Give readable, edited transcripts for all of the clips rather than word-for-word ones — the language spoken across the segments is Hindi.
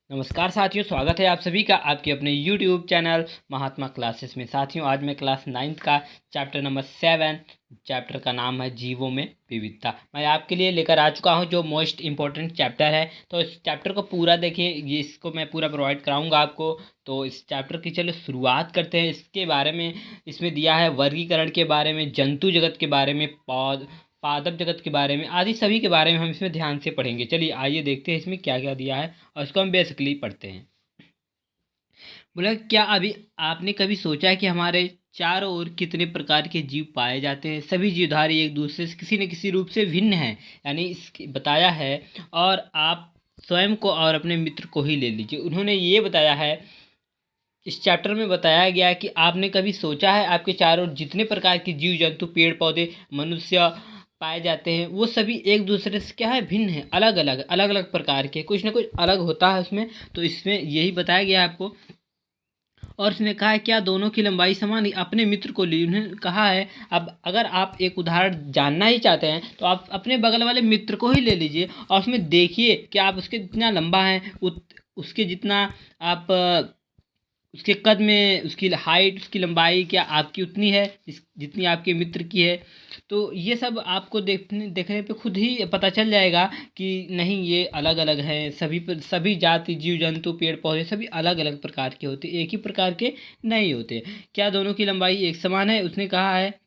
नमस्कार साथियों, स्वागत है आप सभी का आपके अपने YouTube चैनल महात्मा क्लासेस में। साथियों, आज मैं क्लास 9th का चैप्टर नंबर 7 चैप्टर का नाम है जीवों में विविधता। मैं आपके लिए लेकर आ चुका हूं जो मोस्ट इम्पोर्टेंट चैप्टर है। तो इस चैप्टर को पूरा देखिए, ये इसको मैं पूरा प्रोवाइड कराऊंगा आपको। तो इस चैप्टर की चलो शुरुआत करते हैं। इसके बारे में इसमें दिया है वर्गीकरण के बारे में, जंतु जगत के बारे में, पादप जगत के बारे में, आदि सभी के बारे में हम इसमें ध्यान से पढ़ेंगे। चलिए आइए देखते हैं इसमें क्या क्या दिया है और इसको हम बेसिकली पढ़ते हैं। बोला, क्या अभी आपने कभी सोचा है कि हमारे चारों ओर कितने प्रकार के जीव पाए जाते हैं? सभी जीवधारी एक दूसरे से किसी न किसी रूप से भिन्न हैं, यानी इसकी बताया है। और आप स्वयं को और अपने मित्र को ही ले लीजिए। उन्होंने ये बताया है, इस चैप्टर में बताया गया है कि आपने कभी सोचा है आपके चारों ओर जितने प्रकार के जीव जंतु, पेड़ पौधे, मनुष्य पाए जाते हैं, वो सभी एक दूसरे से क्या है, भिन्न है, अलग अलग प्रकार के, कुछ ना कुछ अलग होता है उसमें। तो इसमें यही बताया गया है आपको। और उसने कहा है क्या दोनों की लंबाई समान है? अपने मित्र को लिए उन्होंने कहा है। अब अगर आप एक उदाहरण जानना ही चाहते हैं तो आप अपने बगल वाले मित्र को ही ले लीजिए और उसमें देखिए कि आप उसके जितना लंबा है, उसके जितना आप उसके कद में, उसकी हाइट, उसकी लंबाई क्या आपकी उतनी है जितनी आपके मित्र की है। तो ये सब आपको देखने पे खुद ही पता चल जाएगा कि नहीं, ये अलग अलग हैं। सभी जाति, जीव जंतु, पेड़ पौधे सभी अलग अलग प्रकार के होते, एक ही प्रकार के नहीं होते। क्या दोनों की लंबाई एक समान है? उसने कहा है।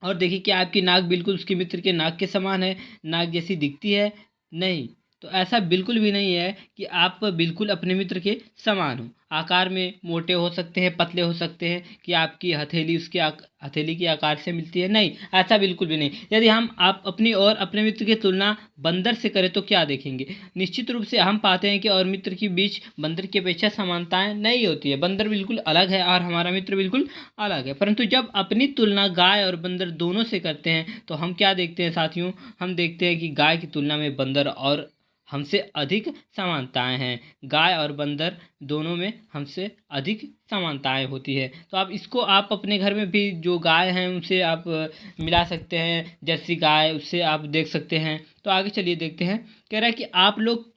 और देखिए, क्या आपकी नाक बिल्कुल उसके मित्र के नाक के समान है, नाक जैसी दिखती है? नहीं। तो ऐसा बिल्कुल भी नहीं है कि आप बिल्कुल अपने मित्र के समान हो। आकार में मोटे हो सकते हैं, पतले हो सकते हैं, कि आपकी हथेली उसके हथेली के आकार से मिलती है, नहीं, ऐसा बिल्कुल भी नहीं। यदि आप अपनी और अपने मित्र की तुलना बंदर से करें तो क्या देखेंगे? निश्चित रूप से हम पाते हैं कि और मित्र के बीच बंदर की अपेक्षा समानताएं नहीं होती है। बंदर बिल्कुल अलग है और हमारा मित्र बिल्कुल अलग है। परंतु जब अपनी तुलना गाय और बंदर दोनों से करते हैं तो हम क्या देखते हैं साथियों? हम देखते हैं कि गाय की तुलना में बंदर और हमसे अधिक समानताएं हैं। गाय और बंदर दोनों में हमसे अधिक समानताएं होती है। तो आप अपने घर में भी जो गाय हैं उनसे आप मिला सकते हैं। जर्सी गाय, उससे आप देख सकते हैं। तो आगे चलिए देखते हैं। कह रहा है कि आप लोग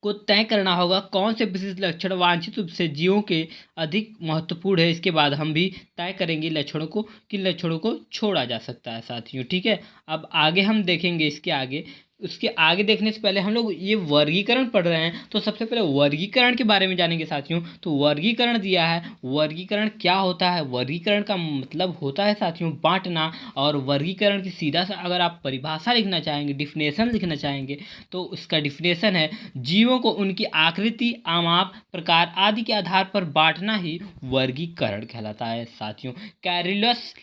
को तय करना होगा कौन से विशिष्ट लक्षण वांछित रूप से जीवों के अधिक महत्वपूर्ण है। इसके बाद हम भी तय करेंगे लक्षणों को, किन लक्षणों को छोड़ा जा सकता है साथियों। ठीक है, अब आगे हम देखेंगे। इसके आगे, उसके आगे देखने से पहले हम लोग ये वर्गीकरण पढ़ रहे हैं, तो सबसे पहले वर्गीकरण के बारे में जानेंगे साथियों। तो वर्गीकरण दिया है। वर्गीकरण क्या होता है? वर्गीकरण का मतलब होता है साथियों बांटना। और वर्गीकरण की सीधा सा अगर आप परिभाषा लिखना चाहेंगे, डिफिनेशन लिखना चाहेंगे, तो उसका डिफिनेशन है, जीवों को उनकी आकृति, आमाप, प्रकार आदि के आधार पर बांटना ही वर्गीकरण कहलाता है साथियों। कैरोलस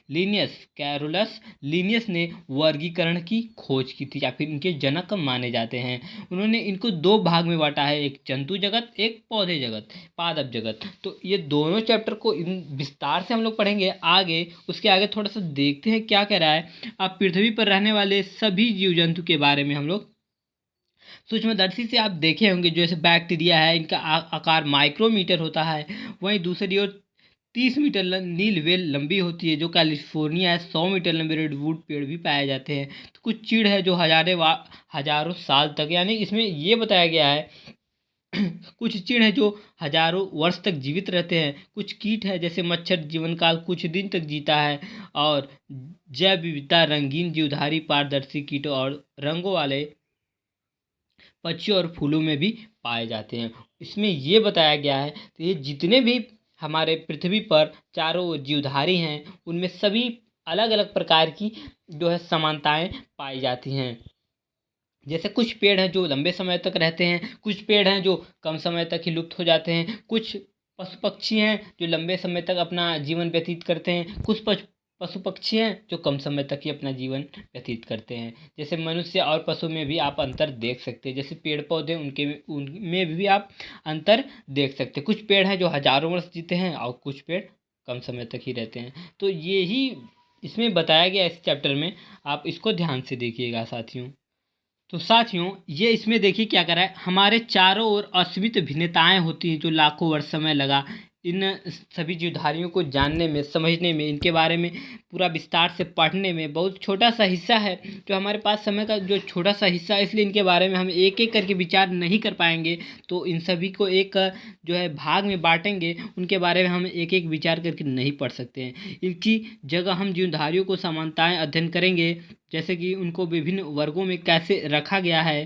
लीनियस ने वर्गीकरण की खोज की थी, या फिर इनके जनक माने जाते हैं। उन्होंने इनको दो भाग में बांटा है, एक जंतु जगत, एक पौधे जगत, पादप जगत। तो ये दोनों चैप्टर को विस्तार से हम लोग पढ़ेंगे आगे। उसके आगे थोड़ा सा देखते हैं क्या कह रहा है। अब पृथ्वी पर रहने वाले सभी जीव जंतु के बारे में हम लोग सूक्ष्मदर्शी से आप देखे होंगे। जैसे बैक्टीरिया है, इनका आकार माइक्रोमीटर होता है। वहीं दूसरी ओर 30 मीटर नील व्हेल लंबी होती है। जो कैलिफोर्निया है, 100 मीटर लंबे रेडवुड पेड़ भी पाए जाते हैं। तो कुछ चीड़ है जो हजारों साल तक, यानी इसमें ये बताया गया है कुछ चीड़ हैं जो हजारों वर्ष तक जीवित रहते हैं। कुछ कीट है जैसे मच्छर, जीवन काल कुछ दिन तक जीता है। और जैव विविधता, रंगीन जीवधारी, पारदर्शी कीटों और रंगों वाले पक्षियों और फूलों में भी पाए जाते हैं। इसमें ये बताया गया है, तो ये जितने भी हमारे पृथ्वी पर चारों जीवधारी हैं, उनमें सभी अलग अलग प्रकार की जो है समानताएं पाई जाती हैं। जैसे कुछ पेड़ हैं जो लंबे समय तक रहते हैं, कुछ पेड़ हैं जो कम समय तक ही लुप्त हो जाते हैं, कुछ पशु पक्षी हैं जो लंबे समय तक अपना जीवन व्यतीत करते हैं, कुछ पशु पक्षी हैं जो कम समय तक ही अपना जीवन व्यतीत करते हैं। जैसे मनुष्य और पशु में भी आप अंतर देख सकते हैं। जैसे पेड़ पौधे, उनमें भी आप अंतर देख सकते हैं। कुछ पेड़ हैं जो हजारों वर्ष जीते हैं और कुछ पेड़ कम समय तक ही रहते हैं। तो यही इसमें बताया गया इस चैप्टर में। आप इसको ध्यान से देखिएगा साथियों। तो साथियों, ये इसमें देखिए क्या करा है, हमारे चारों ओर असीमित भिन्नताएं होती हैं जो लाखों वर्ष समय लगा इन सभी जीवधारियों को जानने में, समझने में, इनके बारे में पूरा विस्तार से पढ़ने में बहुत छोटा सा हिस्सा है जो हमारे पास समय का जो छोटा सा हिस्सा है, इसलिए इनके बारे में हम एक एक करके विचार नहीं कर पाएंगे। तो इन सभी को एक जो है भाग में बांटेंगे, उनके बारे में हम एक एक विचार करके नहीं पढ़ सकते हैं। इनकी जगह हम जीवधारियों को समानताएं अध्ययन करेंगे, जैसे कि उनको विभिन्न वर्गों में कैसे रखा गया है,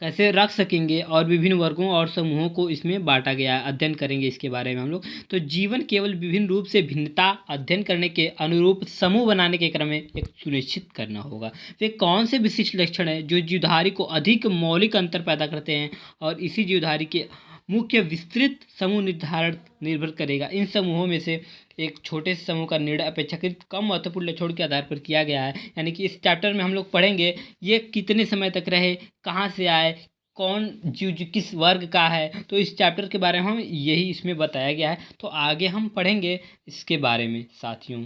कैसे रख सकेंगे, और विभिन्न वर्गों और समूहों को इसमें बांटा गया है, अध्ययन करेंगे इसके बारे में हम लोग। तो जीवन केवल विभिन्न रूप से भिन्नता अध्ययन करने के अनुरूप समूह बनाने के क्रम में एक सुनिश्चित करना होगा। वे कौन से विशिष्ट लक्षण हैं जो जीवधारी को अधिक मौलिक अंतर पैदा करते हैं, और इसी जीवधारी के मुख्य विस्तृत समूह निर्धारण निर्भर करेगा। इन समूहों में से एक छोटे से समूह का निर्णय अपेक्षाकृत कम महत्वपूर्ण लक्षणों के आधार पर किया गया है। यानी कि इस चैप्टर में हम लोग पढ़ेंगे ये कितने समय तक रहे, कहाँ से आए, कौन जीव किस वर्ग का है। तो इस चैप्टर के बारे में हम यही इसमें बताया गया है। तो आगे हम पढ़ेंगे इसके बारे में साथियों।